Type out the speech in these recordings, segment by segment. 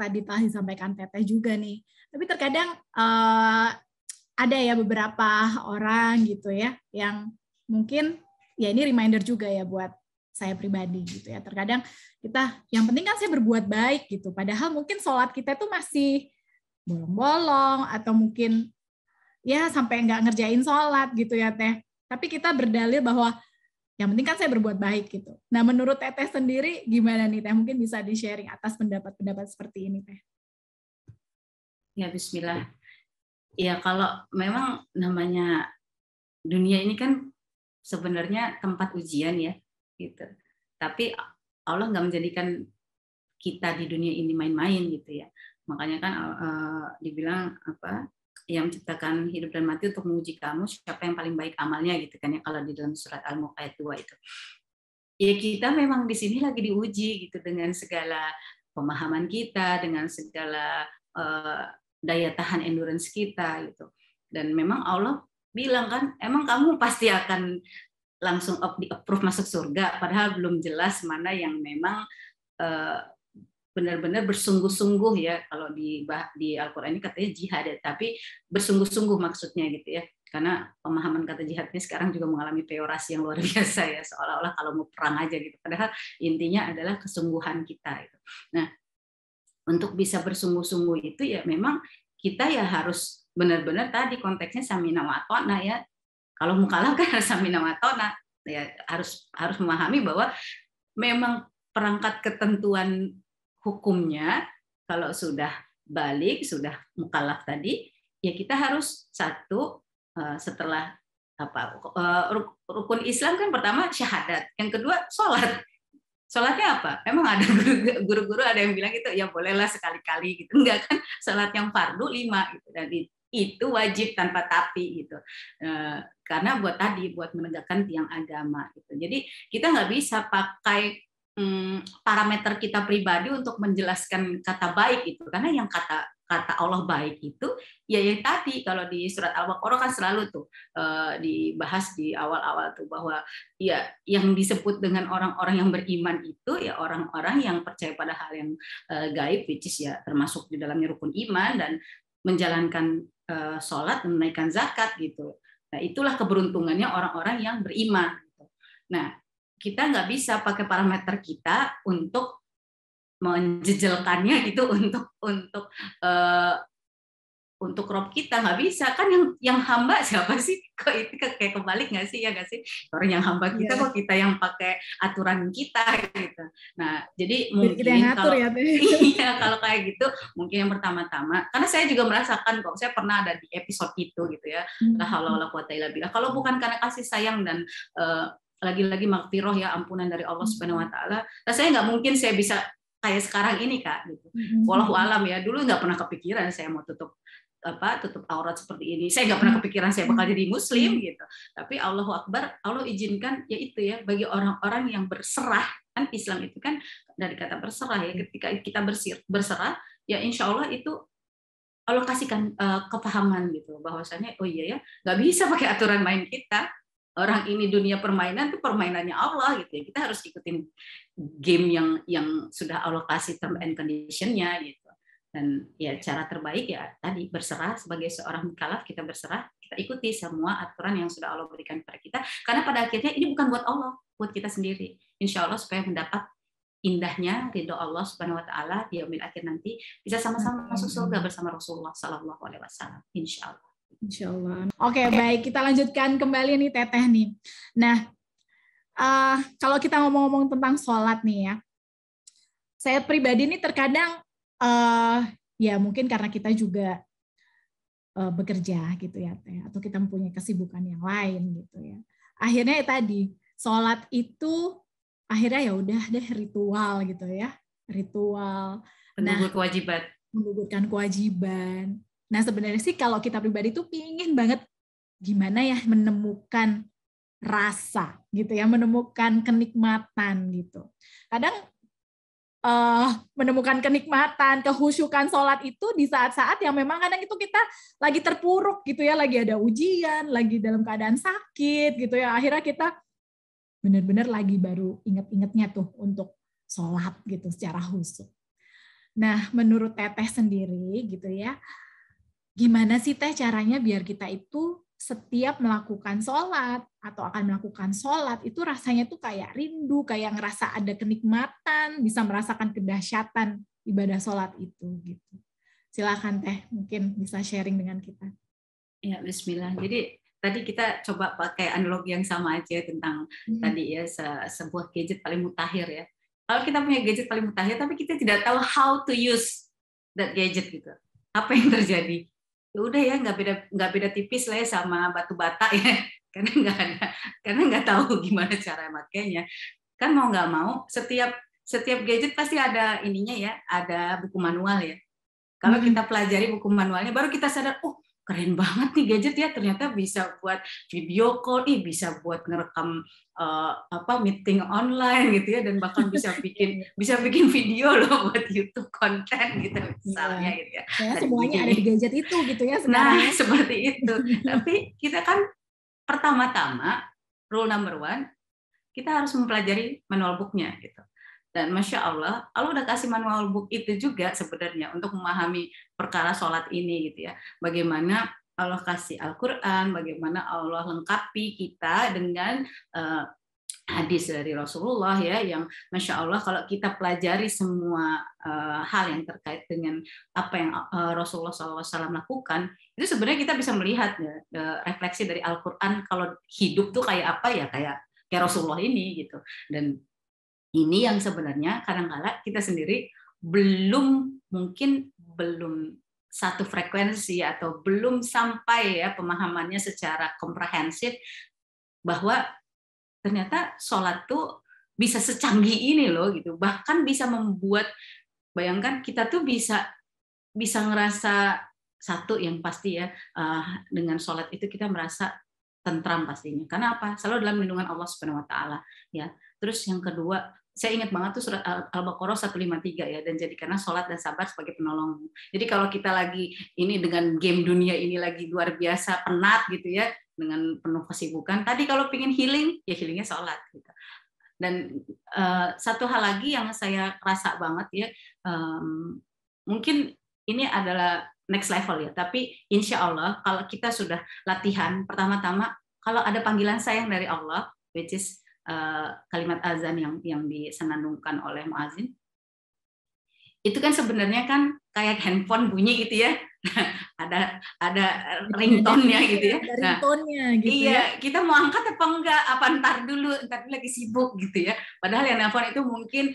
tadi telah disampaikan Teteh juga nih. Tapi terkadang ada ya beberapa orang gitu ya yang mungkin ya ini reminder juga ya buat saya pribadi gitu ya. Terkadang kita yang penting kan saya berbuat baik gitu. Padahal mungkin sholat kita tuh masih bolong-bolong atau mungkin ya sampai nggak ngerjain sholat gitu ya Teh. Tapi kita berdalil bahwa yang penting kan saya berbuat baik gitu. Nah menurut Teteh sendiri gimana nih Teh? Mungkin bisa di-sharing atas pendapat-pendapat seperti ini Teh. Ya bismillah. Ya kalau memang namanya dunia ini kan sebenarnya tempat ujian ya gitu. Tapi Allah nggak menjadikan kita di dunia ini main-main gitu ya. Makanya kan dibilang apa? Yang menciptakan hidup dan mati untuk menguji kamu siapa yang paling baik amalnya gitu kan ya, kalau di dalam surat Al-Mulk ayat 2 itu. Ya kita memang di sini lagi diuji gitu dengan segala pemahaman kita, dengan segala daya tahan endurance kita gitu. Dan memang Allah bilang kan, emang kamu pasti akan langsung di-approve masuk surga, padahal belum jelas mana yang memang benar-benar bersungguh-sungguh ya. Kalau di Al-Qur'an ini katanya jihad ya, tapi bersungguh-sungguh maksudnya gitu ya. Karena pemahaman kata jihad ini sekarang juga mengalami peorasi yang luar biasa ya, seolah-olah kalau mau perang aja gitu. Padahal intinya adalah kesungguhan kita gitu. Nah, untuk bisa bersungguh-sungguh itu ya memang kita ya harus benar-benar tadi konteksnya samina wa atona ya. Kalau mukallaf kan harus samina wa atona ya, harus memahami bahwa memang perangkat ketentuan hukumnya kalau sudah balik, sudah mukallaf tadi ya kita harus satu setelah rukun Islam kan pertama syahadat, yang kedua sholat. Sholatnya apa? Emang ada guru-guru ada yang bilang gitu, ya bolehlah sekali-kali gitu. Enggak kan, sholat yang fardu 5 gitu. Dan itu wajib tanpa tapi gitu. Karena buat menegakkan tiang agama gitu. Jadi kita nggak bisa pakai parameter kita pribadi untuk menjelaskan kata baik itu, karena yang kata Allah baik itu ya yang tadi kalau di surat Al-Baqarah kan selalu tuh dibahas di awal-awal tuh bahwa ya yang disebut dengan orang-orang yang beriman itu ya orang-orang yang percaya pada hal yang gaib, which is ya termasuk di dalamnya rukun iman dan menjalankan sholat, menunaikan zakat gitu. Nah itulah keberuntungannya orang-orang yang beriman gitu. Nah kita nggak bisa pakai parameter kita untuk menjejelkannya gitu untuk rob kita, nggak bisa kan. Yang hamba siapa sih? Kok itu kayak kebalik nggak sih, ya nggak sih? Orang yang hamba kita kok kita yang pakai aturan kita gitu. Nah jadi mungkin kalau ya, iya kalau kayak gitu mungkin yang pertama-tama, karena saya juga merasakan kok, saya pernah ada di episode itu gitu ya. La haula wala quwata illa billah. Kalau bukan karena kasih sayang dan lagi-lagi maghfirah ya, ampunan dari Allah Subhanahu wa taala, rasanya nggak mungkin saya bisa kayak sekarang ini Kak gitu. Wallahu alam ya, dulu nggak pernah kepikiran saya mau tutup aurat seperti ini. Saya nggak pernah kepikiran saya bakal jadi muslim gitu. Tapi Allahu Akbar, Allah izinkan ya itu ya, bagi orang-orang yang berserah. Kan Islam itu kan dari kata berserah ya, ketika kita berserah ya insya Allah itu Allah kasihkan kepahaman gitu bahwasanya oh iya ya, nggak bisa pakai aturan main kita. Orang ini dunia permainan itu permainannya Allah gitu ya. Kita harus ikutin game yang sudah Allah kasih term and condition-nya gitu. Dan ya cara terbaik ya tadi berserah. Sebagai seorang mukallaf kita berserah, kita ikuti semua aturan yang sudah Allah berikan kepada kita, karena pada akhirnya ini bukan buat Allah, buat kita sendiri. Insya Allah supaya mendapat indahnya ridho Allah Subhanahu wa taala di yaumil akhir nanti, bisa sama-sama masuk surga bersama Rasulullah sallallahu alaihi wasallam. Insya Allah. Insya Allah. Oke, baik, kita lanjutkan kembali nih Teteh nih. Nah, kalau kita ngomong-ngomong tentang sholat nih ya, saya pribadi nih terkadang ya mungkin karena kita juga bekerja gitu ya Teh, atau kita mempunyai kesibukan yang lain gitu ya. Akhirnya tadi sholat itu akhirnya ya udah deh ritual gitu ya, ritual. Menggugurkan kewajiban. Nah sebenarnya sih kalau kita pribadi tuh pingin banget gimana ya menemukan rasa gitu ya, menemukan kenikmatan gitu. Kadang menemukan kenikmatan, kehusyukan sholat itu di saat-saat yang memang kadang itu kita lagi terpuruk gitu ya, lagi ada ujian, lagi dalam keadaan sakit gitu ya. Akhirnya kita benar-benar lagi baru inget-ingetnya tuh untuk sholat gitu secara khusyuk. Nah, menurut Teteh sendiri gitu ya, gimana sih Teh caranya biar kita itu setiap melakukan sholat atau akan melakukan sholat itu rasanya tuh kayak rindu, kayak ngerasa ada kenikmatan, bisa merasakan kedahsyatan ibadah sholat itu gitu. Silakan Teh, mungkin bisa sharing dengan kita. Ya, Bismillah. Jadi tadi kita coba pakai analogi yang sama aja tentang tadi ya sebuah gadget paling mutakhir ya. Kalau kita punya gadget paling mutakhir tapi kita tidak tahu how to use that gadget gitu, apa yang terjadi? Ya udah ya, nggak beda tipis lah ya sama batu bata ya, karena nggak tahu gimana cara makainya. Kan mau nggak mau setiap gadget pasti ada ininya ya, ada buku manual ya. Kalau kita pelajari buku manualnya, baru kita sadar, oh keren banget nih gadget ya, ternyata bisa buat video call, bisa buat ngerekam meeting online gitu ya, dan bahkan bisa bikin video loh buat YouTube konten gitu misalnya gitu ya. Semuanya ada di gadget itu gitu ya sekarang. Nah, seperti itu. Tapi kita kan pertama-tama rule number 1, kita harus mempelajari manual booknya gitu. Dan Masya Allah, Allah udah kasih manual book itu juga sebenarnya untuk memahami perkara sholat ini gitu ya. Bagaimana Allah kasih Al-Quran, bagaimana Allah lengkapi kita dengan hadis dari Rasulullah ya, yang Masya Allah kalau kita pelajari semua hal yang terkait dengan apa yang Rasulullah SAW lakukan, itu sebenarnya kita bisa melihat ya, refleksi dari Al-Quran kalau hidup tuh kayak apa ya, kayak Rasulullah ini gitu. Dan ini yang sebenarnya kadang-kala kita sendiri mungkin belum satu frekuensi atau belum sampai ya pemahamannya secara komprehensif bahwa ternyata sholat tuh bisa secanggih ini loh gitu, bahkan bisa membuat, bayangkan kita tuh bisa ngerasa satu yang pasti ya, dengan sholat itu kita merasa tentram pastinya. Karena apa? Selalu dalam lindungan Allah Subhanahu wa taala ya. Terus yang kedua, saya ingat banget tuh surat Al-Baqarah 153 ya, dan jadikanlah sholat dan sabar sebagai penolongmu. Jadi kalau kita lagi ini dengan game dunia ini lagi luar biasa penat gitu ya, dengan penuh kesibukan, tadi kalau pengen healing, ya healingnya sholat gitu. Dan satu hal lagi yang saya rasa banget ya, mungkin ini adalah next level ya, tapi insya Allah kalau kita sudah latihan, pertama-tama kalau ada panggilan sayang dari Allah, which is kalimat azan yang disenandungkan oleh muazin, itu kan sebenarnya kan kayak handphone bunyi gitu ya, ada ringtone-nya gitu ya. Nah, gitu iya, kita mau angkat apa enggak? Apa ntar dulu lagi sibuk gitu ya. Padahal yang nelpon itu mungkin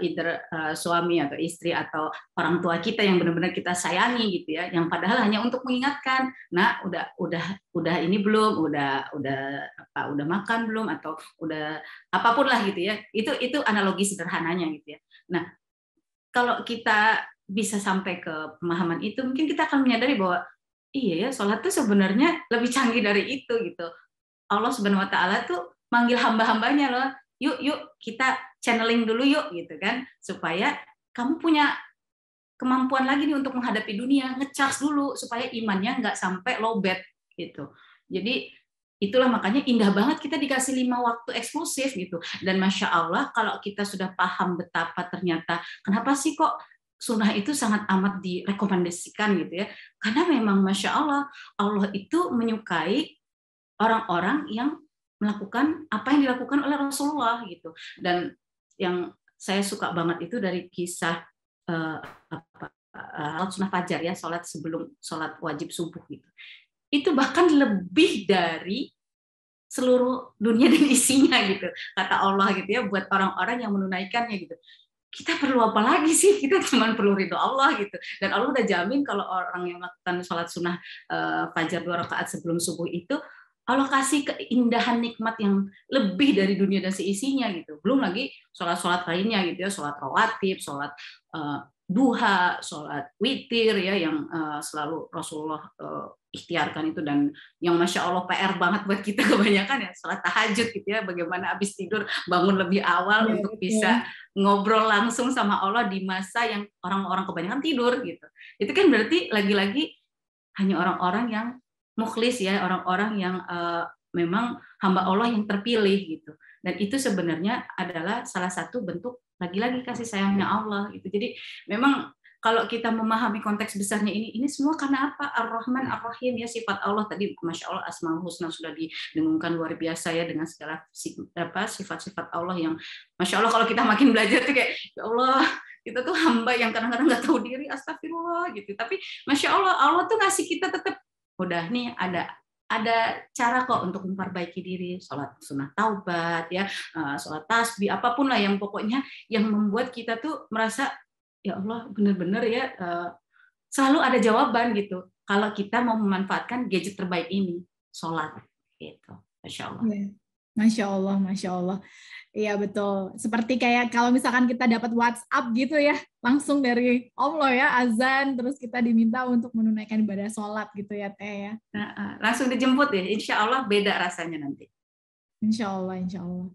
either suami atau istri atau orang tua kita yang benar-benar kita sayangi gitu ya. Yang padahal hanya untuk mengingatkan, nah udah ini belum, udah makan belum, atau udah apapun lah gitu ya. Itu analogi sederhananya gitu ya. Nah, kalau kita bisa sampai ke pemahaman itu, mungkin kita akan menyadari bahwa iya ya, sholat tuh sebenarnya lebih canggih dari itu gitu. Allah Subhanahu wa taala tuh manggil hamba-hambanya loh, yuk kita channeling dulu yuk gitu kan, supaya kamu punya kemampuan lagi nih untuk menghadapi dunia, ngecas dulu supaya imannya nggak sampai lowbat gitu. Jadi itulah makanya indah banget kita dikasih 5 waktu eksklusif gitu. Dan Masya Allah kalau kita sudah paham betapa ternyata kenapa sih kok sunnah itu sangat amat direkomendasikan gitu ya. Karena memang Masya Allah, Allah itu menyukai orang-orang yang melakukan apa yang dilakukan oleh Rasulullah gitu. Dan yang saya suka banget itu dari kisah sholat sunnah fajar ya, sholat sebelum sholat wajib subuh gitu. Itu bahkan lebih dari seluruh dunia dan isinya gitu, kata Allah gitu ya, buat orang-orang yang menunaikannya gitu. Kita perlu apa lagi sih? Kita cuma perlu ridho Allah gitu. Dan Allah udah jamin kalau orang yang melakukan sholat sunnah fajar 2 rakaat sebelum subuh itu, Allah kasih keindahan nikmat yang lebih dari dunia dan seisinya gitu. Belum lagi sholat-sholat lainnya gitu ya, sholat rawatib, sholat duha, sholat witir ya, yang selalu Rasulullah ikhtiarkan itu, dan yang Masya Allah PR banget buat kita kebanyakan ya sholat tahajud gitu ya, bagaimana habis tidur bangun lebih awal untuk bisa ngobrol langsung sama Allah di masa yang orang-orang kebanyakan tidur gitu. Itu kan berarti lagi-lagi hanya orang-orang yang mukhlis ya, orang-orang yang memang hamba Allah yang terpilih gitu. Dan itu sebenarnya adalah salah satu bentuk lagi-lagi kasih sayangnya Allah gitu. Jadi memang kalau kita memahami konteks besarnya ini semua karena apa? Ar-Rahman Ar-Rahim, ya, sifat Allah tadi, Masya Allah, Asmaul Husna sudah didengungkan luar biasa ya, dengan segala sifat-sifat Allah yang Masya Allah, kalau kita makin belajar tuh kayak, ya Allah, kita tuh hamba yang kadang-kadang nggak tahu diri, astagfirullah gitu. Tapi Masya Allah, Allah tuh ngasih kita tetap, udah nih ada cara kok untuk memperbaiki diri, sholat sunnah taubat, ya, sholat tasbih, apapun lah yang pokoknya yang membuat kita tuh merasa, ya Allah, benar-benar ya, selalu ada jawaban gitu. Kalau kita mau memanfaatkan gadget terbaik ini, sholat, gitu. Masya Allah. Ya. Masya Allah, Masya Allah. Iya betul. Seperti kayak kalau misalkan kita dapat WhatsApp gitu ya, langsung dari Allah ya, azan, terus kita diminta untuk menunaikan ibadah sholat gitu ya, Teh ya. Langsung dijemput ya, insya Allah beda rasanya nanti. Insya Allah, insya Allah.